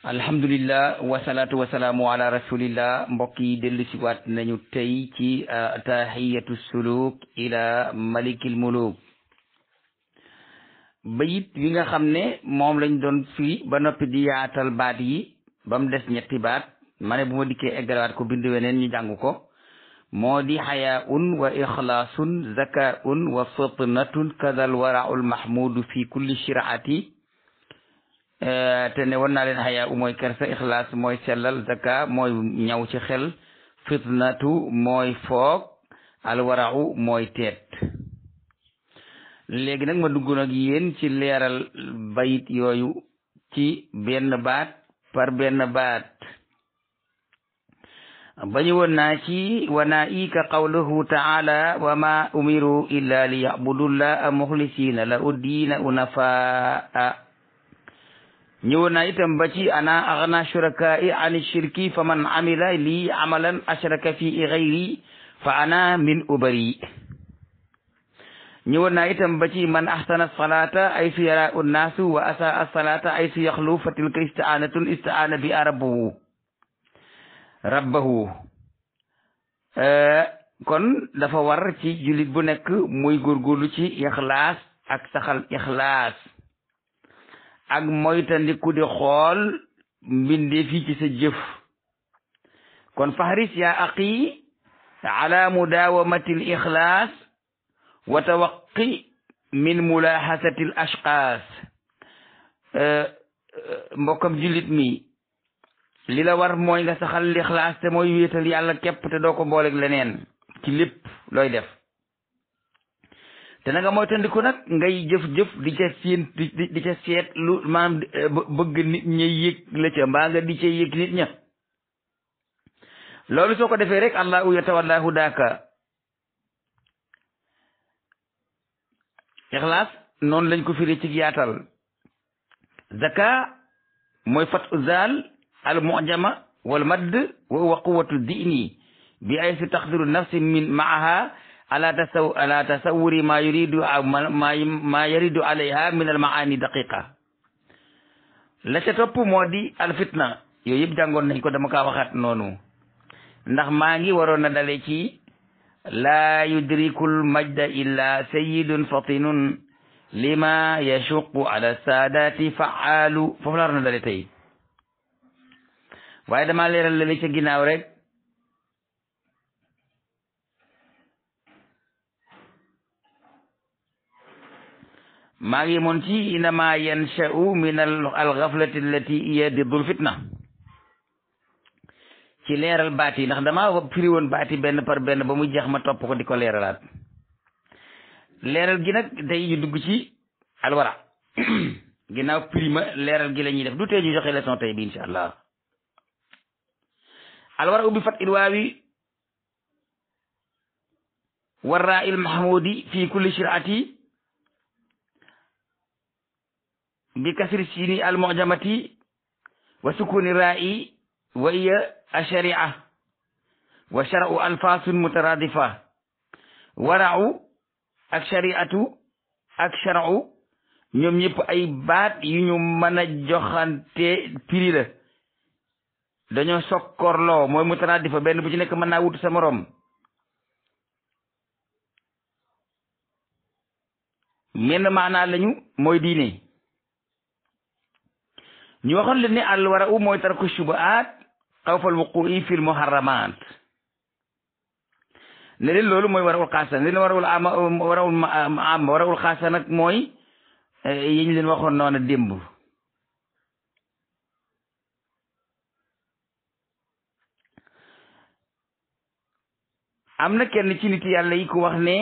alhamdulillah wasalaatu wasalaamu ala rasulillah mbokk yi dellu si waat nañu tey ci tahiyatu suluk ila malikil muluk bayit wi nga xam ne moom lañ doon fii ba noppi di yaatal baat yi ba mu des ñetti baat ma ne bu ma dikkee eggalawaat ko bind weneen ñu jàng ko moo di xayaun wa ixlaasun zakaun wa fitnatun kadal waraul mahmudu fi kulli shiraati te ne war naa leen xayaa u mooy kersa ixlaas mooy sellal zaka mooy ñaw ci xel fitnatu mooy foog alwarau mooy teet léegi nag ma dugg nag yéen ci leeral bayit yooyu ci benn baat par benn baat bañu woon naa ci wanaa ika qawluhu taala wa ma umiru illa li yabudullaha muxlisina la uddiina unafaa ñëwoon naa itam ba ci ana aghna shuraka'i ani shirki fa man amila lii amalan ashraka fi ghayri fa ana min ubari ñëwoon naa itam ba ci man ahsana salata aysu yara'u nnaasu wa asaa salata aysu yaxlu fa tilka isti'anatun isti'ana bi rabbahu kon dafa war ci jullit bu nekk muy góorgóorlu ci ixlaas ak saxal ixlaas ak moytandiku di xool mbindee fii ci sa jëf kon fahris ya aqi ala mudawamati l ixlaas wa tawaqi min mulahasati l ashxaas mbokkam jullit mi li la war mooy nga saxal lixlaas te mooy wéetal yàlla képp te doo ko booleeg leneen ci lépp looy def te na nga moytandiku nag ngay jëf-jëf di ca seet lu maanaam bëgg nit ña yëg la ca mbaa nga di ca yëg nit ña loolu soo ko defee rek allahu yatawallahu daaka ixlaas noonu lañ ko firi ci yaatal zaka mooy fatu zal al mujama wal madd wa huwa quwwatu dini bi ay si taqdiru nafsi min maaha ala tasawuri ma yuridu ma yaridu alayha min al maani daqiqa la ca topp moo di al fitna yooyu yëpp jàngoon nañ ko dama kaa waxaat noonu ndax maa ngi waroon na dale ci laa yudrikul majda illa sayyidun fatinun lima yashuqu ala saadati faalu foofu la waroon na dale tey waaye dama leeral la ca ginnaaw rek maa ngi moon ci inama yansha'u min al-ghaflati allati hiya diddul fitna ci leeral baat yi ndax dama firi woon baat yi benn par benn ba muy jeex ma topp ko di ko leeralaat leeral gi nag tey ñu dugg ci alwara ginnaaw prima leeral gi la ñuy def du tee ñu joxe leçon tey bi insha allah alwara ubbi fat il waawi warra il mahmudi fi kulli shir'ati bi kasri siini al mu'jamati wa sukuni ra'i wa iya ashari'a wa shar'u alfasun mutaradifa wara'u ak shari'atu ak shar'u ñoom ñëpp ay baat yu ñu mën a joxante prix la dañoo sokkorloo mooy mutaradifa benn bu ci nekk mën naa wutu sa morom menn maanaa lañu mooy diine ñu waxoon leen ne al wara'u mooy tarku shubuhaat xawfal wuqu'i fil muharramaat ne leen loolu mooy wara'ul xaasa ne leen wara'ul xaasa nag mooy yi ñu leen waxoon noonu démb am na kenn ci nit yàlla yi ku wax ne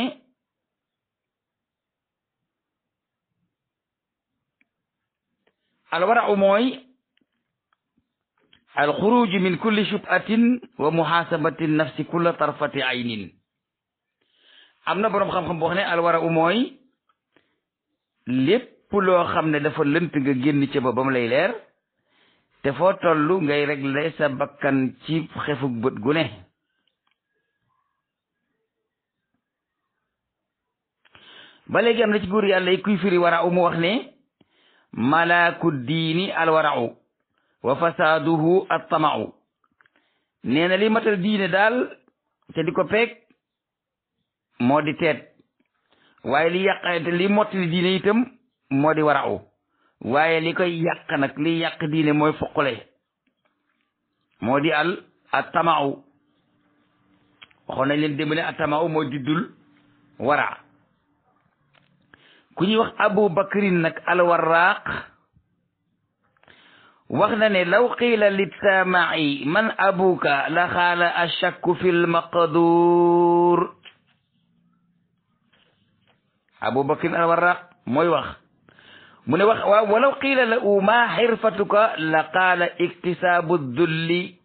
alwara'u mooy alxuruju min kulli shubhatin wa muhasabati nafsi kulla tarfati aynin am na boroom xam-xam boo xam ne alwara'u mooy lépp loo xam ne dafa lënt nga génn ca ba mu lay leer te foo tollu ngay régler sa bakkan ci xefuk bët gu ne ba léegi am na ci góor yàlla yi kuy firi wara'u mu wax ne malaaku diini alwara'u wa fasaaduhu at-tama'u nee na li matal diine daal te di ko peeg moo di teet waaye li yàq li mottali diine itam moo di wara'u waaye li koy yàq nag li yàq diine mooy foqale moo di at-tama'u waxoon nañ leen démb ne at-tama'u mooy diddul wara ku ñuy wax Abu Bakrin nag al-Warraq wax na ne law qiila lit-taama'i man abuka la xaala ashakku fi l-maqdur Abu Bakrin al-Warraq mooy wax mu ne wax waaw walaw qiila lahu ma xirfatuka la qaala iktisaabu dulli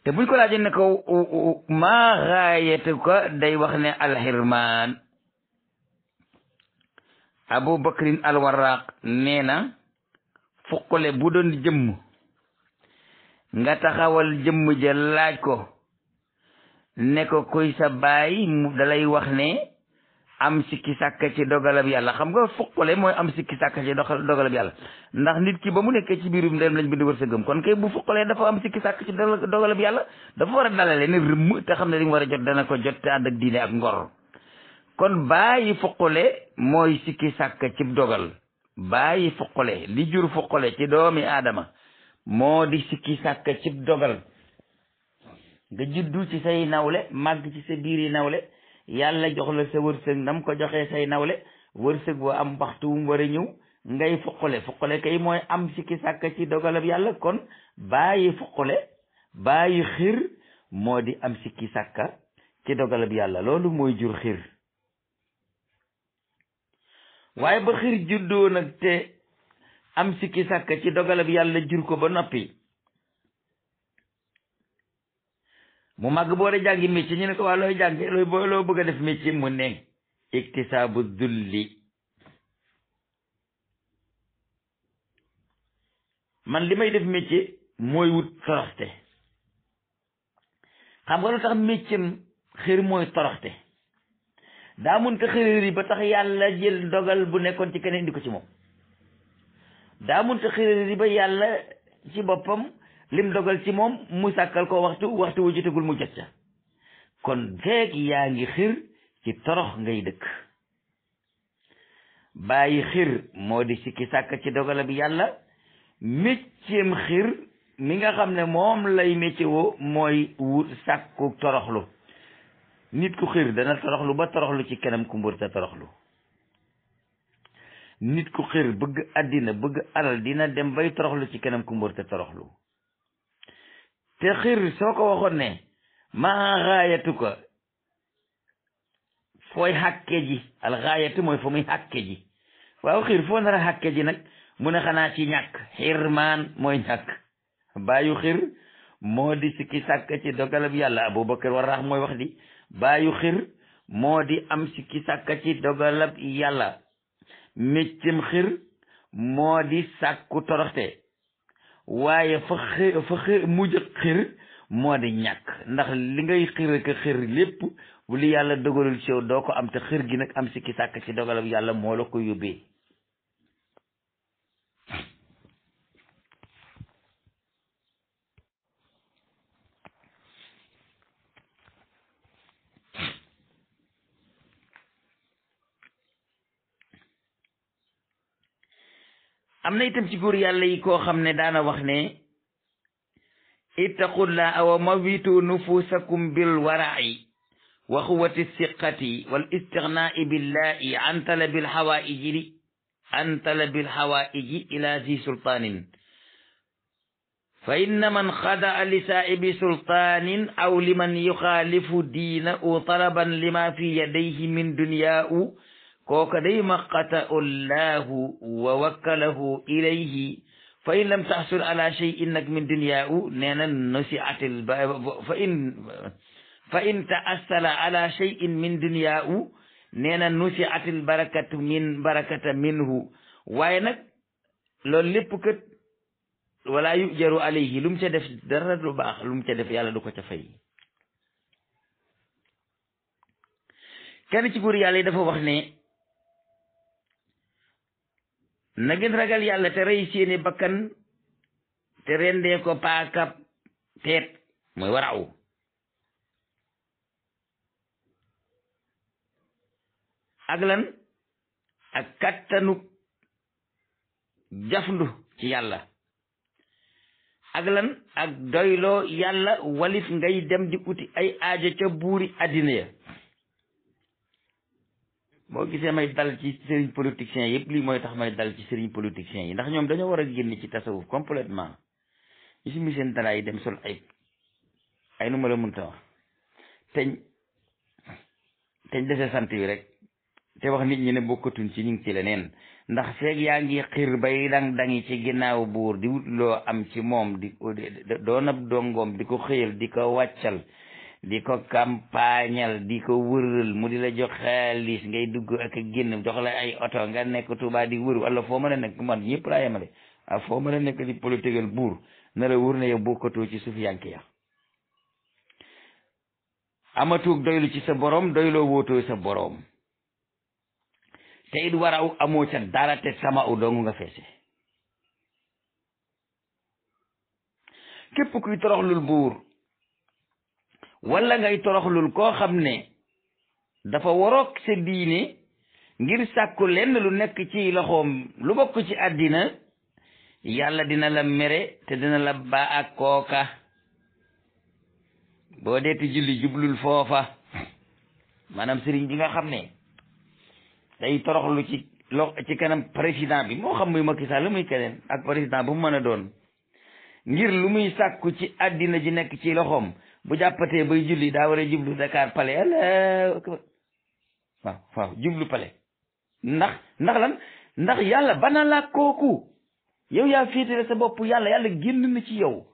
te buñ ko laajee ne ko ma gaayatuka day wax ne alxirmaan Abu Bakrin al-Warraq nee na fuqale bu doon jëmm nga taxawal jëmm ja laaj ko ne ko kuy sa baay mu dalay wax ne am sikki sàkk ci dogalab yàlla xam nga fuqale mooy am sikki sàkk ci dogalab yàlla ndax nit ki ba mu nekkee ci biirum ndeyam lañ bind wërsëgam kon kay bu fuqalee dafa am sikki sàkk ci dogalab yàlla dafa war a dalale ne rëmm te xam ne li mu war a jot dana ko jot te ànd ak diine ak ngor kon bàyyi fuqale mooy sikki sàkk ci dogal bàyyi fuqale li jur fuqale ci doomi aadama moo di sikki sàkk ci dogal nga juddu ci say nawle màgg ci sa biiri nawle yàlla jox la sa wërsëg nam ko joxee say nawle wërsëg boo am waxtu wu mu war a ñëw ngay fuqale kay mooy am sikki sàkk ci dogalab yàlla kon bàyyi fuqale bàyyi xir moo di am sikki sàkk ci dogalab yàlla loolu mooy jur xir waaye ba xir juddoo nag te am sikki sàkk ci dogalab yàlla jur ko ba noppi mu màgg boo de jàngi métier ñu ne ko waa looy jàngi loo bëgg a def métier mu ne iktisaabu dulli man li may def métier mooy wut toroxte xam nga lu tax métier xir mooy toroxte daa munta xërëri ba tax yàlla jël dogal bu nekkoon ci keneen indi ko ci moom daa munta xërëri ba yàlla ci boppam lim dogal ci moom mu sàkkal ko waxtu wu jotagul mu jot ca kon feek yaa ngi xir ci torox ngay dëkk bàyyi xir moo di sikki sàkk ci dogala bi yàlla mécceem xir mi nga xam ne moom lay métier woo mooy wut sàkku toroxlu nit ku xir dana toroxlu ba toroxlu ci kanam ku mbërta toroxlu nit ku xir bëgg àddina bëgg alal dina dem bay toroxlu ci kanam ku mbërta toroxlu te xir soo ko waxoon ne maa xaayatu ko fooy xàkke ji al xaayatu mooy fa muy xàkke ji waaw xir foo nar a xàkke ji nag mu ne xanaa ci ñàkk xirmaan mooy ñàkk bàyyu xir moo di sikki sàkk ci dogalab yàlla Abubakar Warraq mooy wax di bàyyu xir moo di am sikki sàkk ci dogalab yàlla méccam xir moo di sàkku toroxte waaye fa xir mujj xir moo di ñàkk ndax li ngay xir ak xir lépp bu li yàlla dogalul ci yow doo ko am te xir gi nag am sikki sàkk ci dogalab yàlla moo la ko yóbbee am na itam ci góor yàlla yi koo xam ne daana wax ne ittaqullaha wa mawitu nufusakum bil wara'i wa quwwati siqati wal istighnaa'i billahi an talabil hawaa'iji ila zi sultanin fa inna man khada'a li sa'ibi sultanin aw liman yukhalifu diinahu talaban lima fi yadayhi min dunyaahu kooka day maqata'u llahu wa wakkalahu ilayhi fa in lam tahsul ala shay'in nag min dunyaahu nee na nusi'atil fa in ta'assala ala shay'in min dunyaahu nee na nusi'atil barakata minhu waaye nag loolu lépp kat wala yujaru alayhi lu mu ca def dara lu baax lu mu ca def yàlla du ko ca fay kenn ci góor yàlla yi dafa wax ne na ngeen ragal yàlla te rey seeni bakkan te rendee ko paaka teet mooy waraaw ak lan ak kattanu jafndu ci yàlla ak lan ak doyloo yàlla walif ngay dem di uti ay aajo ca buuri àddina ya boo gisee may dal ci sëriñ politiciens yëpp lii mooy tax may dal ci sëriñ politiciens yi ndax ñoom dañoo war a génn ci tasawuf complètement ñu si mi seen dara yi dem sol ay nu ma la mënta wax teñ dese sant yi rek te wax nit ñi ne bokkatuñ ci ñu ngi ci leneen ndax feeg yaa ngi xir bay dangi ci ginnaaw buur di wut loo am ci moom di doon ab dongoom di ko xëyal di ko wàccal di ko campagnal di ko wëral mu di la jox xaalis ngay dugg ak a génn jox la ay oto nga nekk Tuubaa di wër wala foo mën a nekk man ñëpp laa yemale foo mën a nekk di politigal buur na la wër ne yow bokkatoo ci suuf yank ya amatuug doylu ci sa borom doyloo wootoo sa borom te it waraw amoo ca dara te sama u dong nga feese képp kuy toroxlul buur wala ngay toroxlul koo xam ne dafa waroog sa diine ngir sàkku lenn lu nekk ci loxoom lu bokk ci àddina yàlla dina la mere te dina la ba ak kooka boo deeti julli jublul foofa maanaam sëriñ bi nga xam ne day toroxlu ci kanam président bi moo xam muy Macky Sall muy keneen ak président bu mu mën a doon ngir lu muy sàkku ci àddina ji nekk ci loxoom bu jàppatee bay julli daa war a jublu Dakar Palais waaw jublu Palais ndax lan ndax yàlla bana la kooku yow yaa féetale sa bopp yàlla génn na ci yow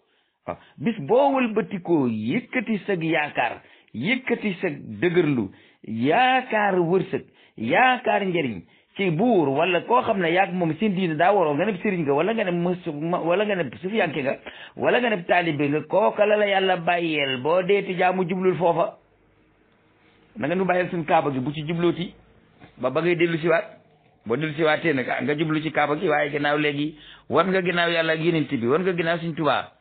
waaw bis boo wëlbatikoo yëkkati sag yaakaar yëkkati sag dëgërlu yaakaar wërsëg yaakaar njëriñ ci buur wala koo xam ne yaag moom seen diine daa waroo nga ne sëriñ nga wala nga ne sufiyanke nga wala nga ne taalibe nga kooka la yàlla bàyyeel boo deeti jaamu jublul foofa na nga nu bàyyeel suñ kaaba gi bu ci jublooti ba ngay dellu siwaat boo dellu siwaatee nag nga jublu ci kaaba gi waaye gannaaw léegi wan nga ginnaaw yàlla ak yenent bi wan nga ginnaaw Sëriñ Tuubaa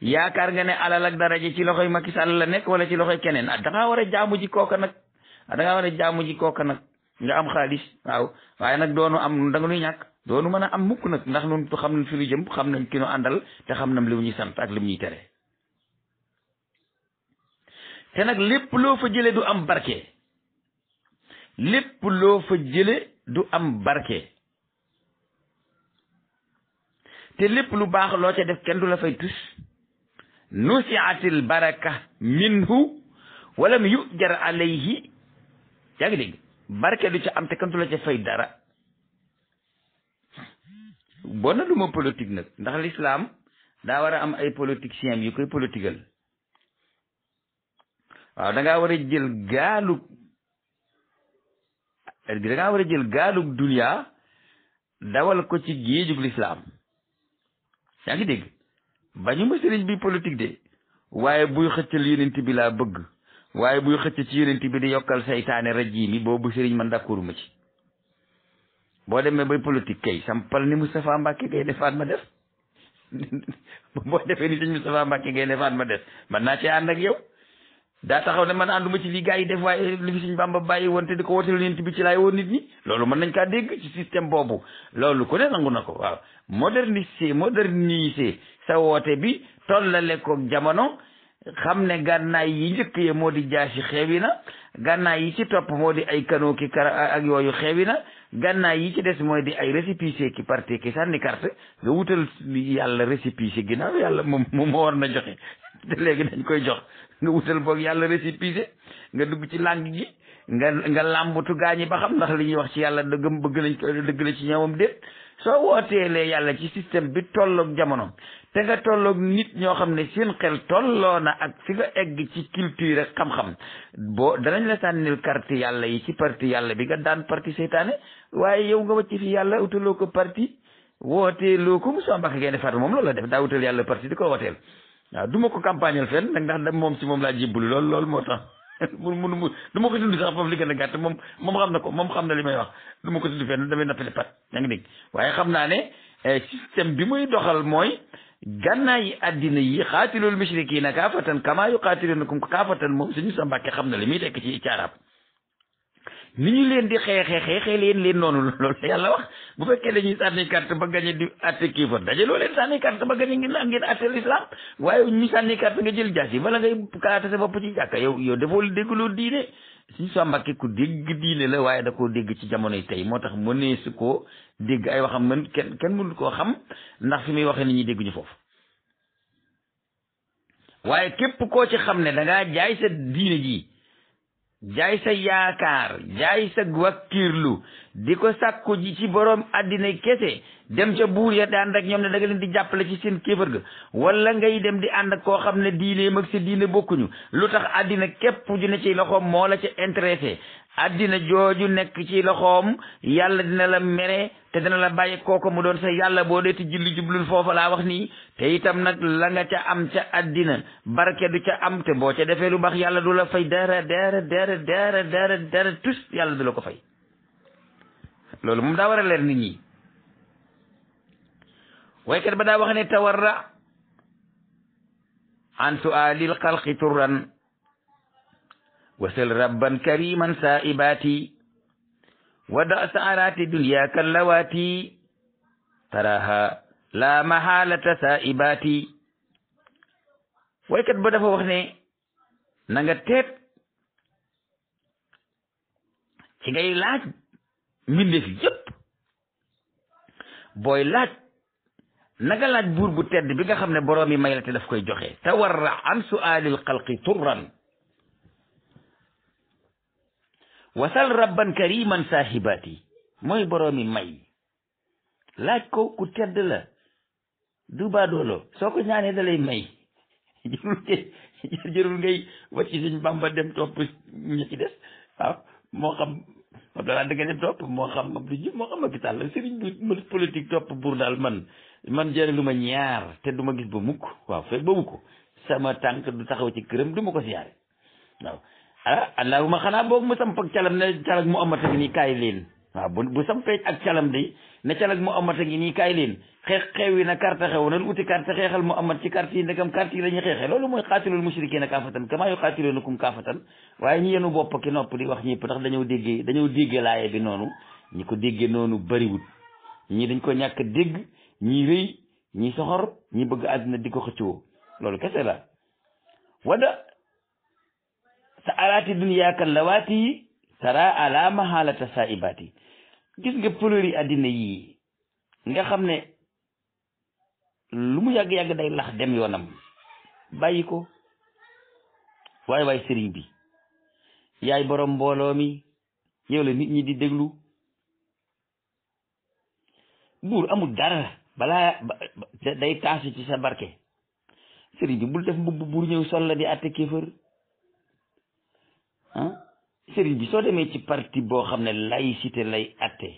yaakaar nga ne alal ak daraja ci loxoy Macky Sall la nekk wala ci loxoy keneen da ngaa war a jaamu ji kooka nag nga am xaalis waaw waaye nag doonu am da nga nuy ñàkk doonu mën a am mukk nag ndax nun xam nañ fi lu jëm xam nañ ki nu àndal te xam nañ li mu ñuy sant ak li mu ñuy tere te nag lépp loo fa jële du am barke lépp loo fa jële du am barke te lépp lu baax loo ca def kenn du la fay tus nusiatil baraka minhu walam yujar alayhi yaa ngi dégg barke du ca am te kenn du la ca fay dara bon na du ma politique nag ndax l'islam daa war a am ay politiciens yu koy politigal waaw da ngaa war a jël gaalug dunya dawal ko ci géejug l'islam yaa ngi dégg bañu ma sëriñ bi politique de waaye buy xëccal yenent bi laa bëgg waaye buy xëcc ci yenent bi di yokkal saytaane rajim yi boobu sëriñ man d'accord ma ci boo demee bay politique kay sampal ni Moustapha Mbacké Gaïndé Fatma def boo defee ni sëñ Moustapha Mbacké Gaïndé Fatma def man naa ci ànd ak yow daa taxaw ne man ànduma ci li gars yi def waaye li fi sëñ Bamba bàyyi woon te di ko wooteel yenent bi ci laay woon nit ñi loolu mën nañ kaa dégg ci système boobu loolu ku ne nangu na ko waaw moderniser sa woote bi tollale ko jamono xam ne gànnaay yi njëkk ye moo di jaasi xeewi na gànnaay yi ci topp moo di ay kanoo ki ak yooyu xeewi na gànnaay yi ci des mooy di ay récépissé ki parti ki sànni carte nga wutal yàlla récépissé ginnaaw yàlla moom moo war na joxe te léegi dañ koy jox nga wutal boog yàlla récépissé nga dugg ci langue gi nga làmbatu gaañi ba xam ndax li ñuy wax ci yàlla dëggam bëgg nañ ko dëgg la ci ñoomam déet soo wooteelee yàlla ci système bi tolloog jamono te nga tolloog nit ñoo xam ne seen xel tolloo na ak fi nga egg ci culture ak xam-xam boo danañ la sànnil carte yàlla yi ci parti yàlla bi nga daan parti seytaane waaye yow nga wàcc fi yàlla utaloo ko parti wooteeloo ko Moussa Mbacké Gaïndé Fatma moom loolu la def daa wutal yàlla parti di ko wooteel waaw du ma ko campagnal fenn nag ndax moom ci moom laa jébbalu loolu moo tax du ma ko tudd sax foofu li gën a gàtt moom xam na ko moom xam na li may wax du ma ko tudd fenn damay nappale pat yaa ngi dégg waaye xam naa ne système bi muy doxal mooy gànnaay yi addina yi xaatilul mushrikiina kaafatan kama yuqaatilunakum kaafatan moom suñu sa mbàkke xam na li muy tekk ci arab ni ñu leen di xeexee leen noonu loolu yàlla wax bu fekkee dañuy sànni carte ba gañe di atte kiifar dajaloo leen sànni carte ba gañe ngeen atte l'islam waaye ñu sànni carte nga jël jaas yi wala ngay kalaate sa bopp ci jàkka yow defoo dégguloo diine suñu sa mbàkke ku dégg diine la waaye da koo dégg ci jamonoy tey moo tax mënee su koo dégg ay waxam man kenn mënul koo xam ndax fi muy waxee nit ñi dégguñu foofu waaye képp koo ci xam ne da ngaa jaay sa diine ji jaay sa yaakaar jaay sa wakkirlu di ko sàkku ji ci borom addina kese dem ca buur ya di ànd ak ñoom ne da nga leen di jàppale ci seen kéefër ga wala ngay dem di ànd ak koo xam ne diine mag sa diine bokkuñu lu tax addina képp ju ne ci loxoom moo la ca intéressé addina jooju nekk ci loxoom yàlla dina la mere te dina la bàyyi kooko mu doon sa yàlla boo dee ti julli jublul foofa laa wax nii te itam nag la nga ca am ca addina barke du ca am te boo ca defee lu baax yàlla du la fay dara tus yàlla du la ko fay loolu moom daa war a leer nit ñi waykat ba daa wax ne tawarra an su'alil xalqi turran wasal rabban kariman saibati wada saarati dunya kallawati taraha la mahalata saibati waykat ba dafa wax ne na nga teet ci ngay laaj mbindeef yépp booy laaj naga laaj buur bu tedd bi nga xam ne boroom yi may la te daf koy joxe tawarra an su'alil xalqi turran wasal rabban kariman sahibati mooy boroomi may laaj ko ku tedd la du baadoolo soo ko ñaanee da lay may jërul ngay wàcc Sëñ Bamba dem topp ñi ci des waaw moo xam Abdoulaye da nga dem topp moo xam Abdou Diouf moo xam Macky Sall sëriñ bi politique topp buur daal man jëralu ma ñaar te du ma gis ba mukk waaw fekk ba mukk sama tànk du taxaw ci këram du ma ko siyaare waaw allahuma xanaa boog mu samp ak calam ne calag mu amata ngi nii kaay leen waaw bu sampee ak calam de ne calag mu amata ngi nii kaay leen xew yi na carte xew nan uti carte xeexal mu amat ci carte yi ndegam carte yi la ñuy xeexee loolu mooy xaatilul mushrikiina kaafatan kamaa yuqaatiluunakum kaafatan waaye ñi yenu bopp ki nopp di wax ñëpp ndax dañoo déggee laaye bi noonu ñi ko déggee noonu bariwut ñi dañ ko ñàkk dégg ñi rëy ñi soxor ñi bëgg àddina di ko xëccoo loolu kese la wada sa alaati dunya kallawaati tara ala mahalata saibati gis nga polori addina yii nga xam ne lu mu yàgg-yàgg day lax dem yoonam bàyyi ko waaye sëriñ bi yaay borom mbooloo mi yow la nit ñi di déglu buur amul dara balaa day taasu ci sa barke sëriñ bi bul def mbubb buur ñëw sol la di àtte kéefër sëriñ bi soo demee ci parti boo xam ne laïcité lay atte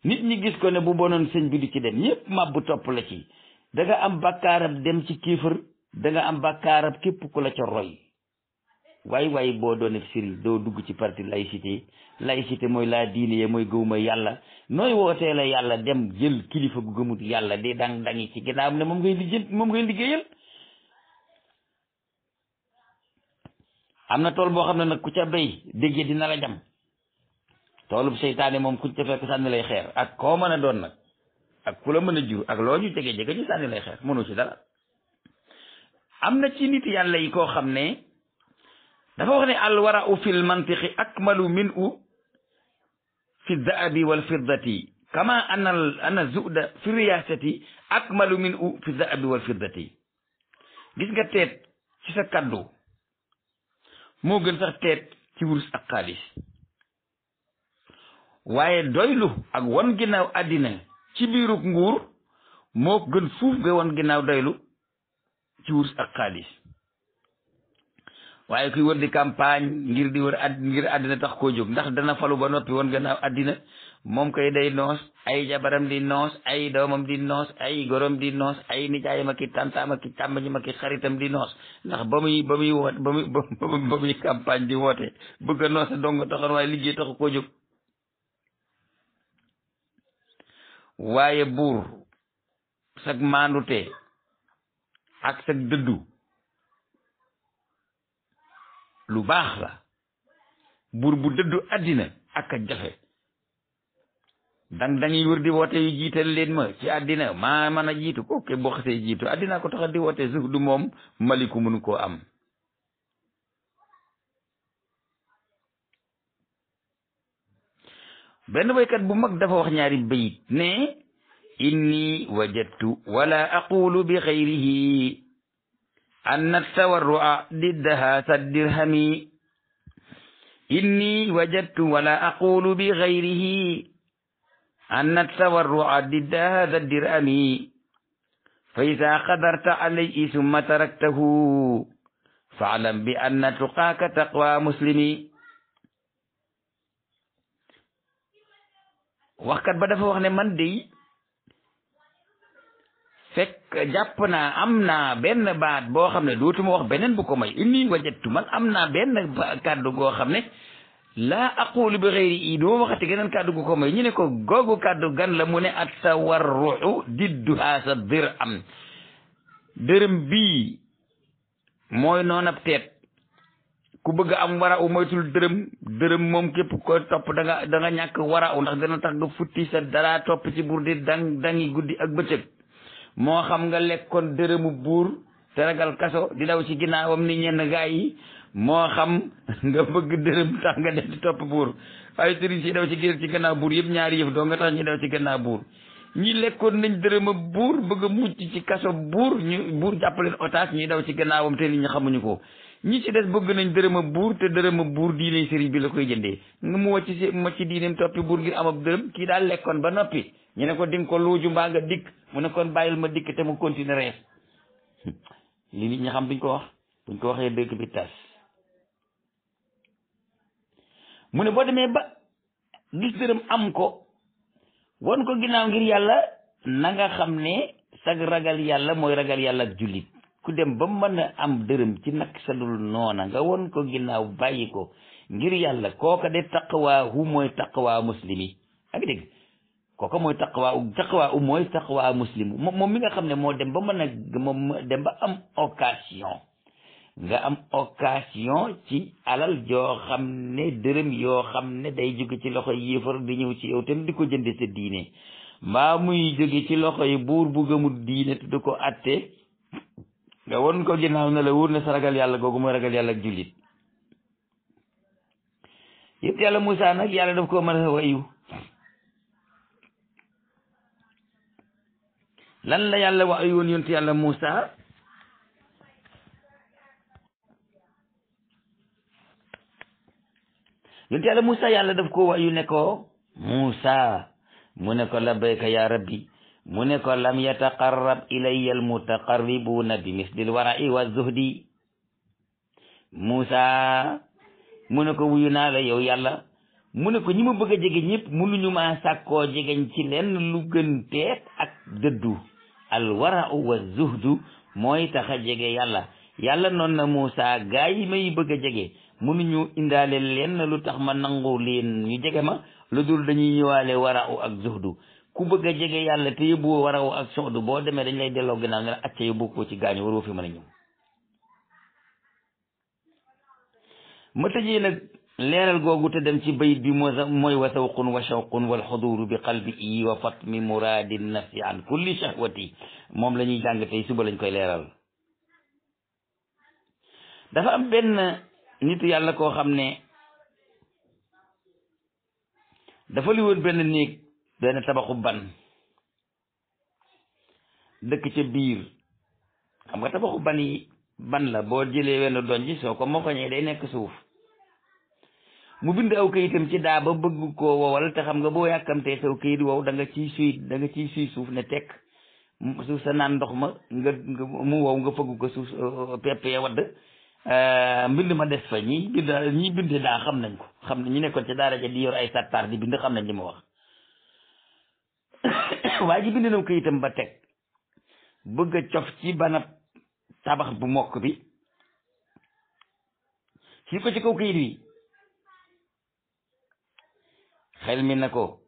nit ñi gis ko ne bu bonoon sëñ bi du ci dem ñëpp màbbu topp la ci da nga am bàkkaarab dem ci kéefër da nga am bàkkaarab képp ku la ca roy waaye boo doon sëriñ doo dugg ci parti laïcité mooy laa diine ya mooy gëwuma yàlla nooy wootee la yàlla dem jël kilifa gu gëmut yàlla di dangi ci ginnaawam ne moom ngay liggéeyal am na tool boo xam ne nag ku ca béy déggee dina la jam toolub seytaane moom ku ca fekk sànni lay xeer ak koo mën a doon nag ak ku la mën a jur ak loo ñu jege ñu sànni lay xeer mënu ci dara am na ci nit yàlla yi koo xam ne dafa wax ne al wara'u fil mantiqi akmalu min u fi dhahabi wal fiddati kama anna zuhda fi riyasati akmalu min u fi dhahabi wal fiddati gis nga teet ci sa kaddu moo gën sax teet ci wurus ak xaalis waaye doylu ak won ginnaaw àddina ci biirug nguur moo gën fuuf nga won ginnaaw doylu ci wurus ak xaalis waaye kuy wër di campagne ngir di wër ngir àddina tax koo jóg ndax dana falu ba noppi won gannaaw àddina moom koy day noos ay jabaram di noos ay doomam di noos ay gorom di noos ay nijaayam ak i tantaam ak i càmbañam ak i xaritam di noos ndax ba muy campagne di woote bëgg a noos a dong taxoon waaye liggéey taxu koo jóg waaye buur sag maandute ak sag dëddu lu baax la. buur bu dëddu àddina ak a jafe dañuy wër di woote yu jiital leen ma ci àddina maa mën a jiitu ko ke boo xasee jiitu àddina ko tax di woote zuhdu moom maliku mënu koo am. benn boykat bu mag dafa wax ñaari bayit ne inni wajadtu wala aqulu bi xayrihi anna tawarrua diddaha saddirhami inni wajadtu wala aqulu bi xayrihi anna tawarrua diddaha saddirhami fa ida qadarta alayhi summa taraktahu faalam bi anna tuqaaka taqwa muslimi. waxkat ba dafa wax ne man de fekk jàpp naa am naa benn baat boo xam ne dootuma wax beneen bu ko may inni wajadtu man am naa benn kàddu goo xam ne laa aqulu bi xëyri i duma waxati geneen kàddu gu ko may ñu ne ko googu kàddu gan la mu ne at tawarruxu didduhaa sa dir am dërëm bii mooy noon ab teet ku bëgg am wara u moytul dërëm moom képp ko topp da nga ñàkk wara u ndax dana tax nga futti sa dara topp ci buur di dangi guddi ak bëccëg. moo xam nga lekkoon dërëmu buur te ragal kaso di daw ci ginnaawam ni ñenn gaay yi moo xam nga bëgg dërëm tax nga def di topp buur ay sëriñ si daw ci gannaaw buur yëpp ñaari yëf doo nga tax ñi daw ci gannaaw buur. ñi lekkoon nañ dërëma buur bëgg a mucc ci kaso buur buur jàppaleen otage ñi daw ci gannaawam te nit ñi xamuñu ko. ñi ci des bëgg nañ dërëma buur te dërëma buur diine sëriñ bi la koy jëndee nga mu wàcc diineem toppi buur ngir am ab dërëm kii daal lekkoon ba noppi ñu ne ko di nga ko luuju mbaa nga dikk mu ne kon bàyyil ma dikk te mu continuer rees li nit ñi xam duñ ko wax buñ ko waxee dëkk bi tas. mu ne boo demee ba gis dërëm am ko won ko ginnaaw ngir yàlla na nga xam ne sag ragal yàlla mooy ragal yàlla ak jullit. ku dem ba mën a am dërëm ci nag sadul noona nga won ko ginnaaw bàyyi ko ngir yàlla kooka de taqwaa mooy taqwaa muslimi ak dégg kooka mooy taqwaa mooy taqwaa muslimu moom mi nga xam ne moo dem ba mën a moom dem ba am occasion nga am occasion ci alal joo xam ne dërëm yoo xam ne day jóge ci loxo yéefar di ñëw ci yow te di ko jënde sa diine mbaa muy jóge ci loxo yi buur bu gëmul diine te du ko atte nga won ko ginnaaw na la wóor na sa ragal yàlla googu mooy ragal yàlla ak jullit. yëpp yàlla Moussa nag yàlla daf ko mën a wayu lan la yàlla wayu woon yontu yàlla Moussa yontu yàlla Moussa yàlla daf ko wayu ne ko Moussa mu ne ko labbayka ya rabbi mu ne ko lam yataqarrab ilayya almutaqarribuuna bi mislil wara'i wa zuhdi Moussa mu ne ko wuyu naa la yow yàlla mu ne ko ñi ma bëgg a jege ñëpp mënuñu maa sàkkoo jegeñ ci lenn lu gën teet ak dëddu al wara'u wa zuhdu mooy tax a jege yàlla noonu na Moussa gaa yi may bëgg a jege mënuñu indaale lenn lu tax ma nangu leen ñu jege ma lu dul dañuy ñëwaale wara'u ak zuhdu ku bëgg a jege yàlla te yóbbu waraw ak soxdu boo demee dañ lay delloo ginnaaw ne la acca yóbbu ko ci gaañu waroo fi mën a ñëw. ma tëjee nag leeral googu te dem ci bayit bi mooy wa sawqun wa shawqun wal xuduuru bi qalbi i wa fatmi muraadi nafsi an kulli shahwati moom la ñuy jàng tey suba lañ koy leeral. dafa am benn nitu yàlla koo xam ne dafa li woon benn néeg benn tabaxu ban dëkk ca biir xam nga tabaxu ban yi ban la boo jëlee wenn donj soo ko mokoñee day nekk suuf mu bind aw kayitam ci daa ba bëgg koo wowal te xam nga boo yàkkamtee saw kayit wow da nga ciy suy suuf ne tekk suuf sa naan ndox ma nga mu wow nga fëgg ko suuf pepp ya wadd mbind ma des fa ñi bind daa xam nañ ko xam ne ñi nekkoon ca daara ja di yor ay sattar di bind xam nañ li ma wax waa ji bind na kayitam ba teg bëgg a cof ci banab tabax bu mokk bi si ko ci kaw kayit wi xel mi na ko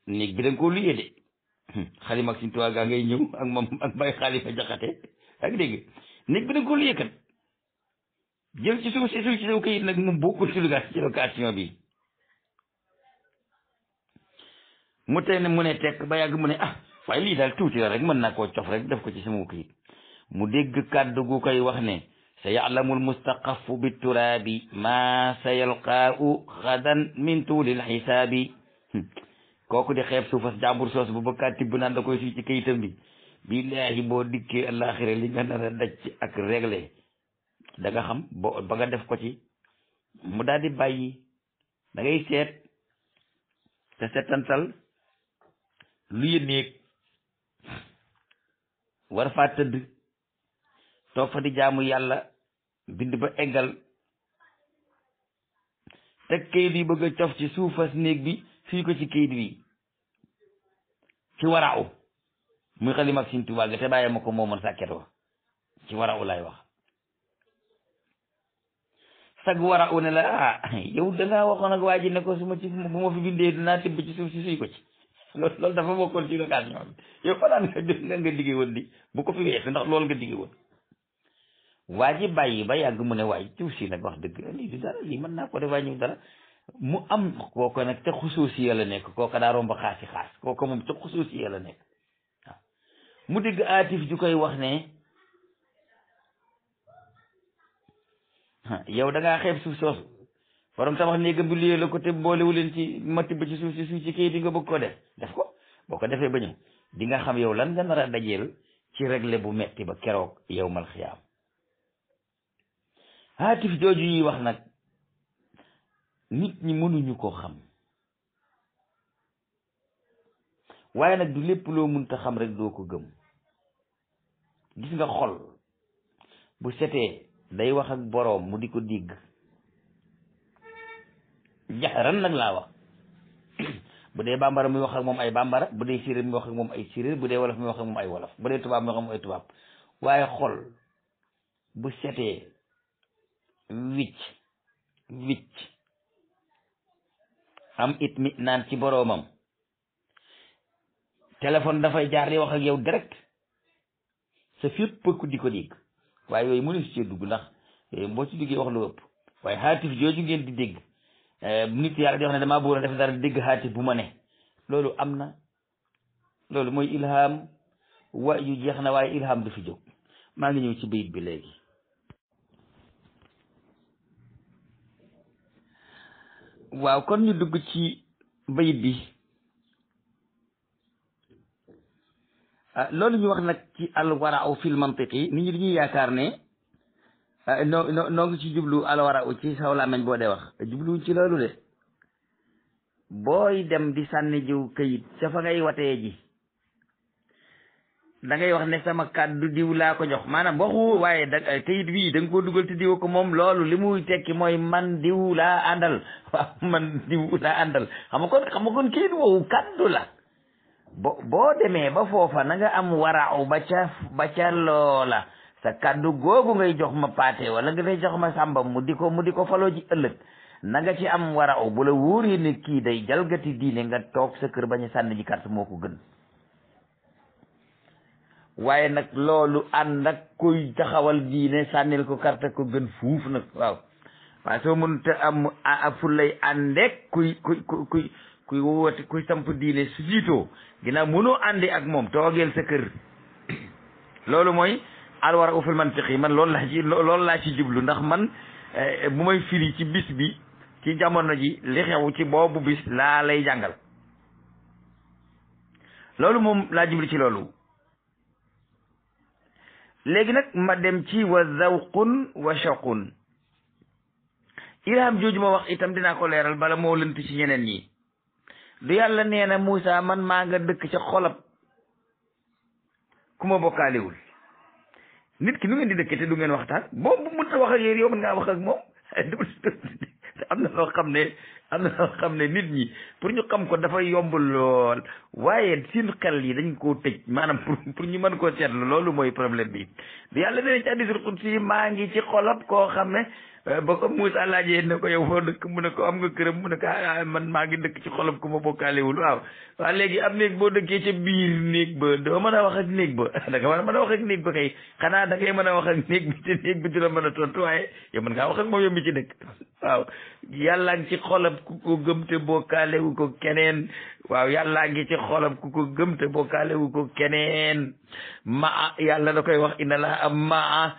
néeg bi da nga koo luyee de xalima ak Sëñ Tuubaa gaa ngay ñëw ak moom ak Baye Xalifa Jaxate ak dégg néeg bi da nga koo luyee kat jël ci suuf ci saw kayit nag mu bokkul ci location bi mu tey ne mu ne tekk ba yàgg mu ne ah waaye lii daal tuuti la rek mën naa koo cof rek def ko ci sama kayit mu dégg kàddu gu koy wax ne sa ya'lamul mustaqafu bi turaabi ma sa yalqaa'u xadan min tuulil xisaabi kooku di xeeb suufas jàmbur soos bu bëkkaa tibb naan da koy suy ci kayitam bi billaahi boo dikkee àllaaxira li nga nar a daj ci ak réglé da nga xam ba nga def ko ci mu daal di bàyyi da ngay seet te seetantal lu yéeneeg war faa tëdd toog fa di jaamu yàlla bind ba eggal teg kayit yi bëgg a cof ci suufas néeg bi fii ko ci kayit bi ci waraaw muy xalima ak Sëñ Tuubaa ga te bàyyi ma ko moomoon sàkket wa ci waraaw lay wax sag waraaw ne la yow dangaa waxoon ak waa ji ne ko su ma ci bu ma fi bindee dinaa tibb ci suuf si suy ko ci loolu dafa bokkoon ci location bi yow fanaan nga diggee woon di bu ko fi weesu ndax loolu nga diggee woon waa ji bàyyi ba yàgg mu ne waay ciw si nag wax dëgg lii du dara lii mën naa ko def waaye ñëw dara mu am kooko nag te xusuusiya la nekk kooka daa romb xaasi xaas kooka moom te xusuusiya la nekk waaw mu dégg aatif ju koy wax ne yow da ngaa xeeb suuf soosu borom tabax néegam bi luyee la ko te boolewu leen ci matti ba ci suuf ci kayit yi nga bëgg ko def ko boo ko defee ba ñëw di nga xam yow lan nga nar a dajeel ci réglé bu metti ba keroog yow mal xiyaam haatif jooju yi wax nag nit ñi mënuñu ko xam waaye nag du lépp loo mënta xam rek doo ko gëm gis nga xol bu setee day wax ak boroom mu di ko digg jaxaran nag laa wax bu dee bambara muy wax ak moom ay bambara bu dee séeréer muy wax ak moom ay séeréer bu dee wolof muy wax ak moom ay wolof bu dee tubaab muy wax ak moom ay tubaab waaye xol bu setee wicc am it mi naan ci boroomam téléphone dafay jaar di wax ak yow direct sa fépp ku di ko dégg waaye yooyu mënu si cee dugg ndax boo ci duggee wax lu ëpp waaye haatif jooju ngeen di dégg nit yàlla di wax ne damaa bëggoon a def dara dégg haatif bu ma ne loolu am na loolu mooy ilham wa yu jeex na waaye ilham du fi jóg maa ngi ñëw ci bayit bi léegi waaw kon ñu dugg ci bayit bi loolu ñu wax nag ci al wara'u fil mantiqi nit ñi dañuy yaakaar ne noo ngi ci jublu al wara'u ci saw làmmiñ boo dee wax jubluwuñ ci loolu de booy dem di sànni jiw kayit sa fa ngay watee ji da ngay wax ne sama kàddu diw laa ko jox maanaam waxu waaye kayit bii da nga koo dugal te diw ko moom loolu li muy tekki mooy man diw laa àndal waaw man diw laa àndal xam nga kon kayit woowu kàddu la boo demee ba foofa na nga am waraaw ba ca loola sa kàddu googu ngay jox ma paate wala nga fay jox ma sàmba mu di ko faloo ji ëllëg na nga ci am waraaw bu la wóoree ne kii day jalgati diine nga toog sa kër bañ a sànni ji carte moo ko gën waaye nag loolu ànd ak kuy taxawal diine sànnil ko carte ko gën fuuf nag waaw waaye soo mënut a am fu lay àndeek kuy woote kuy samp diine su jiitoo ginnaaw mënoo àndi ak moom toogeel sa kër loolu mooy alwara ufil mantiqi man loolu laa ci jublu ndax man bu may firi ci bis bi ci jamono ji li xew ci boobu bis laa lay jàngal loolu moom laa jublu ci loolu léegi nag ma dem ci wa zawqun wa shawqun ilham jooju ma wax itam dinaa ko leeral bala moo lënt ci ñeneen ñi du yàlla nee na Moussa man maa nga dëkk ca xolab ku ma bokkaalewul nit ki nu ngeen di dëkkee te du ngeen waxtaan boobu bu mënta wax ak yéen yow mën ngaa wax ak moom am na loo xam ne am na loo xam ne nit ñi pour ñu xam ko dafa yomb lool waaye seen xel yi dañ koo tëj maanaam pour ñu mën koo seetlu loolu mooy problème bi yàlla dana ci hadiisul qudsi maa ngi ci xolab koo xam ne ba ko Moussa laajee ne ko yow foo dëkk mu ne ko am nga këram mu ne ko man maa ngi dëkk ci xolab ku ma bokkaalewul waaw léegi am néeg boo dëkkee ca biir néeg ba doo mën a wax ak néeg ba da nga mën a wax ak néeg ba kay xanaa da ngay mën a wax ak néeg bi te néeg bi du la mën a tontu waaye yow mën ngaa wax ak moom yow mi ci dëkk waaw yàllaa ngi ci xolab ku ko gëm te bokkaalewu ko keneen waaw yàllaa ngi ci xolab ku ko gëm te bokkaalewu ko keneen maa yàlla da koy wax inna laa am maa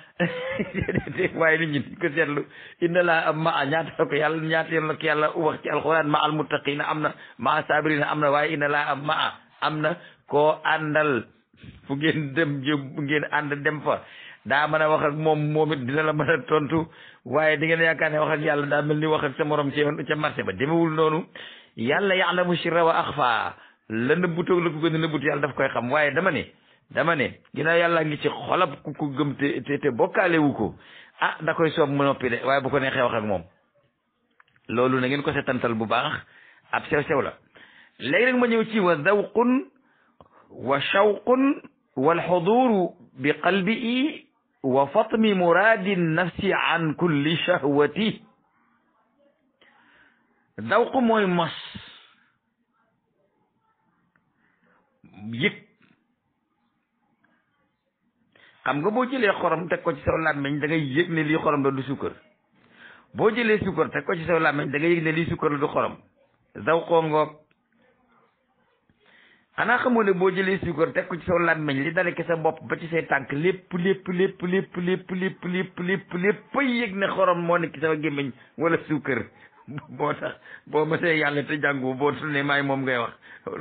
waaye nit ñi di ko seetlu inna laa am maa ñaata la ko yàlla ñaata yoon la ko yàlla wax ci alxuraan ma al muttaqina am na maa sabirina am na waaye inna laa am maa am na koo àndal fu ngeen dem jëm ngeen ànd dem fa daa mën a wax ak moom it dina la mën a tontu waaye di ngeen yaakaar ne wax ak yàlla daa mel ni wax ak sa morom ci yoon ca marché ba demewul noonu yàlla ya'lamu sirra wa axfa la nëbbutoog la ko gën a nëbbutu yàlla daf koy xam waaye dama ne ginnaaw yàlla ngi ci xolab ku ko gëm te bokkaale wu ko da koy soob mu noppi de waaye bu ko neexee wax ak moom loolu na ngeen ko setantal bu baax ab sew la léegi nag ma ñëw ci wa zawqun wa shawqun wal xuduru bi qalbi wa fatmi muraadi nafsi an kulli shahwati zawqu mooy mos yëg xam nga boo jëlee xorom teg ko ci saw làmmiñ da ngay yëg ne lii xorom la du suukar boo jëlee suukar teg ko ci saw làmmiñ da ngay yëg ne lii suukar la du xorom zawqoo ngoog xanaa xamoo ne boo jëlee suukar teg ko ci saw làmmiñ li dale ki sa bopp ba ci say tànk lépp yëg ne xorom moo nekk ci sama gémmiñ wala suukar boo tax boo mësee yàlla te jàngoo boo ne maay moom ngay wax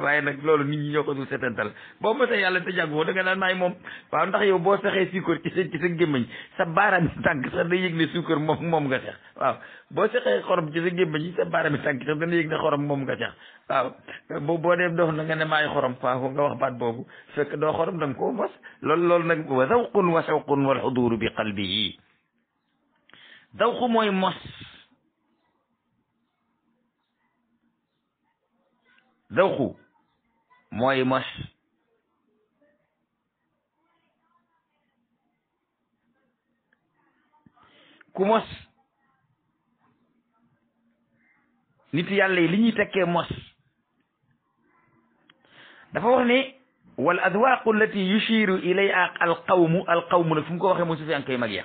waaye nag loolu nit ñi ñoo ko dul setantal boo mësee yàlla te jàngoo da nga naan maay moom waaw ndax yow boo saxee suukar ci sa gémmiñ sa baaraami tànk sax da yëg ne suukar moom nga sax waaw boo saxee xorom ci sa gémmiñ sa baaraami tànk sax dana yëg ne xorom moom nga sax waaw boo dee dox na nga ne maay xorom faafu nga wax baat boobu fekk doo xorom da nga koo mos loolu nag wa zawqun wa shawqun wal xuduru bi qalbihi zawqu mooy mos zawqu mooy mos ku mos nit yàlla yi li ñuy tekkee mos dafa wax ne wal adwaaqu allati yushiru ilayha alqawmu nag fu mu ko waxee mu su fi an koy mag ya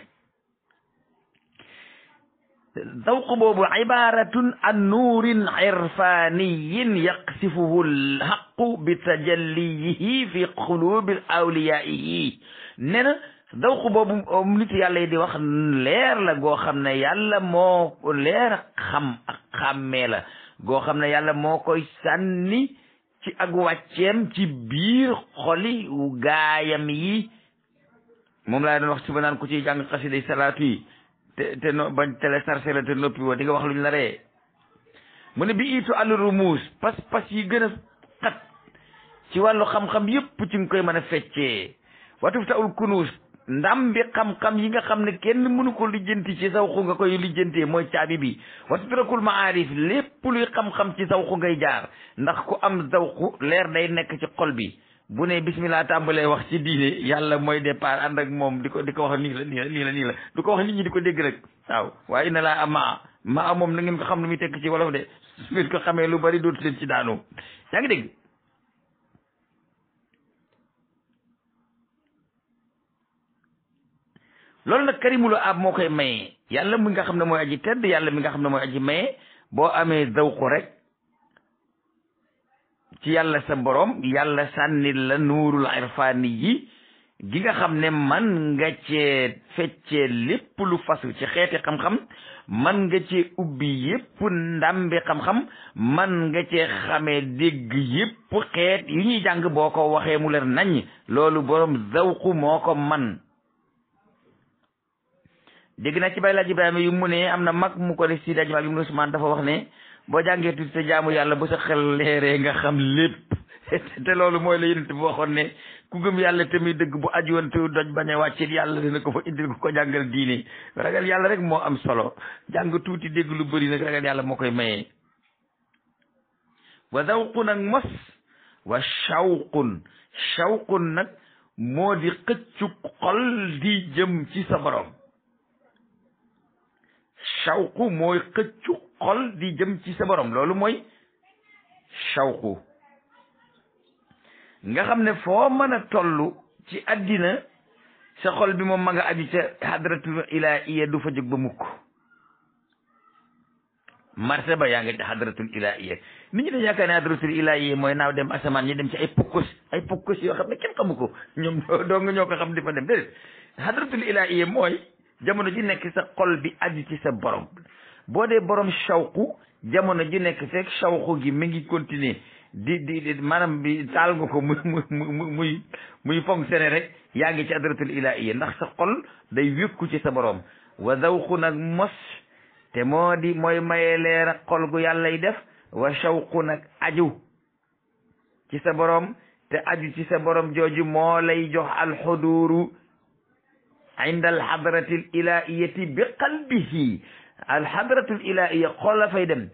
zawq boobu ibaratun an nuurin irfaniyin yaqsifuhu alhaqu bi tajalliyihi fi qulubi awliyaihi nee na zawq boobu nit yàlla yi di wax leer la goo xam ne yàlla moo leer xam ak xàmmee la goo xam ne yàlla moo koy sànni ci ak wàcceem ci biir xoli gaayam yi moom laa doon wax suba naan ku ciy jàng xasiday salaatu yi te no bañ téléchargé la te noppi woo di nga wax luñ la ree mu ne bi itu àll rumuus pas yi gën a xat ci wàllu xam-xam yëpp ci nga koy mën a feccee watuf ta ul kunuus ndam bi xam-xam yi nga xam ne kenn mënu ko lijjanti ci zawqu nga koy lijjantee mooy caabi bi watutrakul maarif lépp luy xam-xam ci zawqu ngay jaar ndax ku am zawqu leer day nekk ci xol bi bu ne bismillah tàmbalee wax ci diine yàlla mooy départ ànd ak moom di ko wax nii la du ko wax nit ñi di ko dégg rek waaw waaye inna laa ma moom na ngeen ko xam lu muy tekk ci wolof de su ngeen ko xamee lu bari dootu leen ci daanu yaa ngi dégg loolu nag karimulu ab moo koy maye yàlla mi nga xam ne mooy aji tedd yàlla mi nga xam ne mooy aji maye boo amee zawqu rek ci yàlla sa borom yàlla sànni la nuurul irfaani yi gi nga xam ne man nga cee feccee lépp lu fasu ci xeeti xam-xam man nga cee ubbi yépp ndambi xam-xam man nga cee xamee dégg yépp xeet yu ñuy jàng boo ko waxee mu leer nañ loolu borom zawqu moo ko man dégg naa ci bay laaj Ibrahima yu mu ne am na mag mu ko def si daj mag yu mu Usmaan dafa wax ne boo jàngee tuuti te jaamu yàlla bu sa xel leeree nga xam lépp te loolu mooy la yonent bi waxoon ne ku gëm yàlla tamit dëgg bu aju woon te doj bañ a wàccit yàlla dina ko fa indil ko jàngal diine ragal yàlla rek moo am solo jàng tuuti dégg lu bëri nag ragal yàlla moo koy mayee wa zawqu nag mos wa shawqun nag moo di xëccu xol di jëm ci sa borom. shawqu mooy xëccu xol di jëm ci sa borom, loolu mooy shawqu. nga xam ne foo mën a toll ci àddina sa xol bi moom ma nga aju ca hadratul ilahiyya, du fa jóg ba mukk. martaba yaa ngi ci hadratul ilahiyya. nit ñi dañ yaakaar ne hadratul ilahiyya mooy naaw dem asamaan ñi dem ci ay pukkos yoo xam ne kenn xamu ko, ñoom doo nga ñoo ko xam di fa dem déedéet. hadratul ilahiyya mooy jamono ji nekk sa xol bi aju ci sa borom. boo dee borom shawqu, jamono ji nekk fekk shawqu gi mi ngi continuer di maanaam bi taal nga ko muy fonctionner rek, yaa ngi ci hadratul ilahiyya, ndax sa xol day wékku ci sa borom. wa zawqu nag mos te moo di mooy maye leer ak xol gu yàlla yi def. wa shawqu nag aju ci sa borom, te aju ci sa borom jooju moo lay jox alxuduru inda alxadratil ilahiyati bi qalbihi. alxadratul ilahiyya xol la fay dem.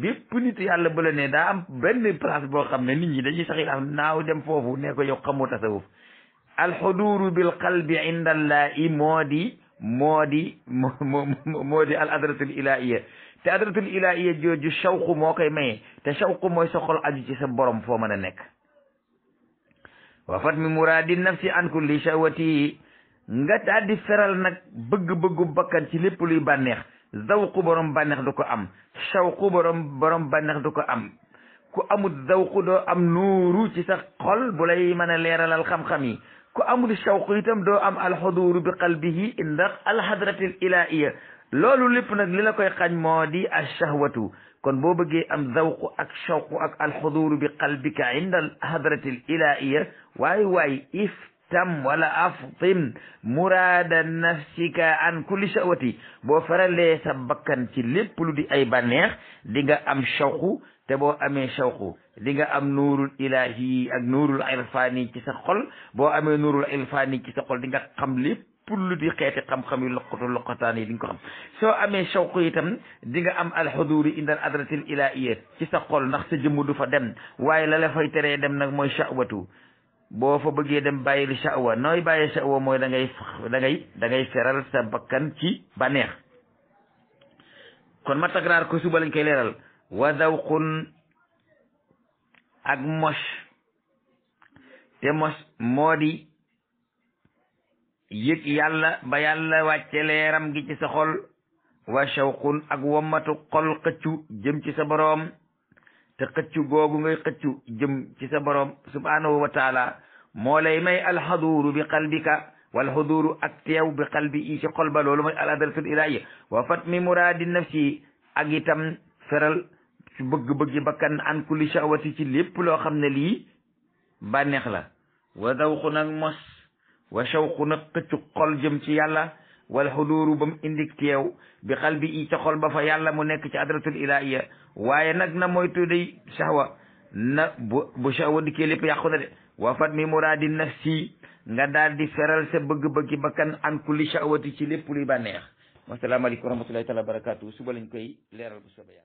bépp nit yàlla bu la ne daa am benn place boo xam ne nit ñi dañuy sax naaw dem foofu ne ko yow xamoo tasawuf. alxuduru bil qalbi inda allahi moo di al hadratul ilahiyya. te hadratul ilahiyya jooju shawqu moo koy maye, te shawqu mooy sa xol aju ci sa borom foo mën a nekk. wa fatmi muradi nafsi an kulli shawati, nga daal di feral nag bëgg-bëggu bakkan ci lépp luy bànneex. zawqu borom bànneex du ko am, shawqu borom bànneex du ko am. ku amul zawqu doo am nuuru ci sa xol bu lay mën a leeralal xam-xam yi. ku amul shawqu itam doo am alxuduru bi qalbihi inda alhadratil ilahiyya. loolu lépp nag li la koy xañ moo di ashahwatu. kon boo bëggee am zawqu ak shawqu ak alxuduru bi qalbika inda alhadratil ilahiyya, waay iftam wala aftim murada nafsika an kulli shahwati. boo faralee sa bakkan ci lépp lu di ay bànneex di nga am shawqu, te boo amee shawqu di nga am nuurul ilahi ak nuurul irfani ci sa xol. boo amee nuurul irfani ci sa xol di nga xam lépp lu di xeeti xam-xam yu loqataan yi di nga ko xam. soo amee shawqu itam di nga am alxuduri inda al hadratil ilahiyya ci sa xol, ndax sa jëmm du fa dem. waaye la la fay teree dem nag mooy shahwatu. boo fa bëggee dem bàyyi li shahwa, nooy bàyyi shahwa mooy da ngay feral sa bakkan ci bànneex. kon ma takraar ko suba lañ koy leeral. wa zawqun ak mos, te mos moo di yëg yàlla ba yàlla wàcce leeram gi ci sa xol. wa shawqun ak wommatu xol xëccu jëm ci sa boroom, te xëccu googu ngay xëccu jëm ci sa boroom subhanahu wa taala moo lay may alxuduru bi qalbika. wal xuduru ak teew bi qalbi i ci xol ba, loolu mooy al hadratul ilahiyya. wa fatmi muradi nafsi ak itam feral ci bëgg-bëggi bakkan an kulli shahwati ci lépp loo xam ne lii bànneex la. wa zawqu nag mos, wa shawqu nag xëccu xol jëm ci yàlla. wal xuduru ba mu indik teew bi qalbi i ca xol ba fa yàlla mu nekk ci hadratul ilahiyya. waaye nag na moytu day shahwa, na bu shahwa dikkee lépp yàqu na de. wa fatmi muradi nafsi nga daal di feral sa bëgg-bëggi bakkan an kulli shahwati ci lépp luy bànneex. wasalaamaaleykum wa rahmatullahi taala wa barakatuh. suba lañ koy leeral bu soobee yàlla.